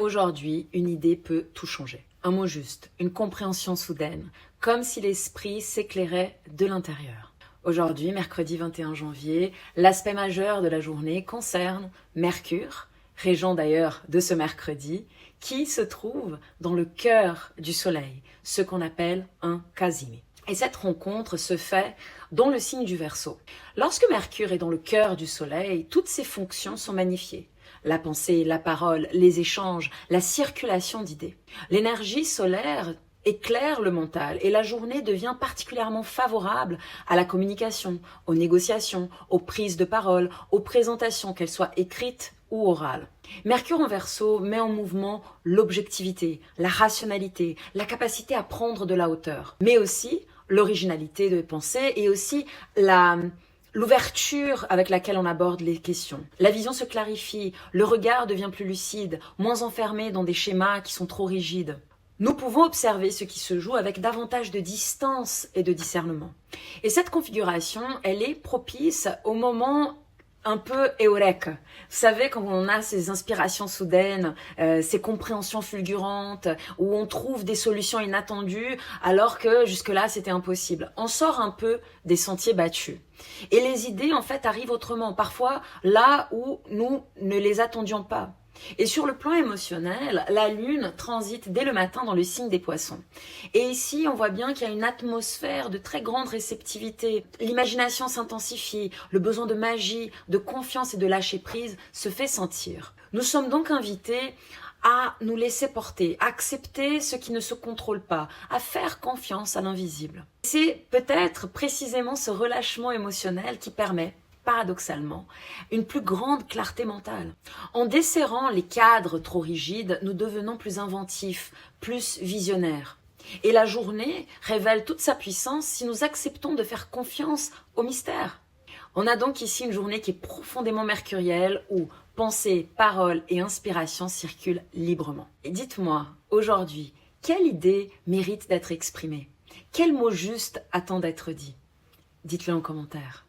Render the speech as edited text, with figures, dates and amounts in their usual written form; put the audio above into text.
Aujourd'hui, une idée peut tout changer. Un mot juste, une compréhension soudaine, comme si l'esprit s'éclairait de l'intérieur. Aujourd'hui, mercredi 21 janvier, l'aspect majeur de la journée concerne Mercure, régent d'ailleurs de ce mercredi, qui se trouve dans le cœur du soleil, ce qu'on appelle un Casimir. Et cette rencontre se fait dans le signe du Verseau. Lorsque Mercure est dans le cœur du soleil, toutes ses fonctions sont magnifiées. La pensée, la parole, les échanges, la circulation d'idées. L'énergie solaire éclaire le mental et la journée devient particulièrement favorable à la communication, aux négociations, aux prises de parole, aux présentations, qu'elles soient écrites ou orales. Mercure en Verseau met en mouvement l'objectivité, la rationalité, la capacité à prendre de la hauteur, mais aussi l'originalité de pensée et aussi l'ouverture avec laquelle on aborde les questions. La vision se clarifie, le regard devient plus lucide, moins enfermé dans des schémas qui sont trop rigides. Nous pouvons observer ce qui se joue avec davantage de distance et de discernement. Et cette configuration, elle est propice au moment un peu eureka. Vous savez, quand on a ces inspirations soudaines, ces compréhensions fulgurantes, où on trouve des solutions inattendues, alors que jusque-là, c'était impossible. On sort un peu des sentiers battus. Et les idées, en fait, arrivent autrement. Parfois, là où nous ne les attendions pas. Et sur le plan émotionnel, la Lune transite dès le matin dans le signe des Poissons. Et ici, on voit bien qu'il y a une atmosphère de très grande réceptivité. L'imagination s'intensifie, le besoin de magie, de confiance et de lâcher prise se fait sentir. Nous sommes donc invités à nous laisser porter, à accepter ce qui ne se contrôle pas, à faire confiance à l'invisible. C'est peut-être précisément ce relâchement émotionnel qui permet, paradoxalement, une plus grande clarté mentale. En desserrant les cadres trop rigides, nous devenons plus inventifs, plus visionnaires. Et la journée révèle toute sa puissance si nous acceptons de faire confiance au mystère. On a donc ici une journée qui est profondément mercurielle où pensée, parole et inspiration circulent librement. Et dites-moi, aujourd'hui, quelle idée mérite d'être exprimée? Quel mot juste attend d'être dit? Dites-le en commentaire.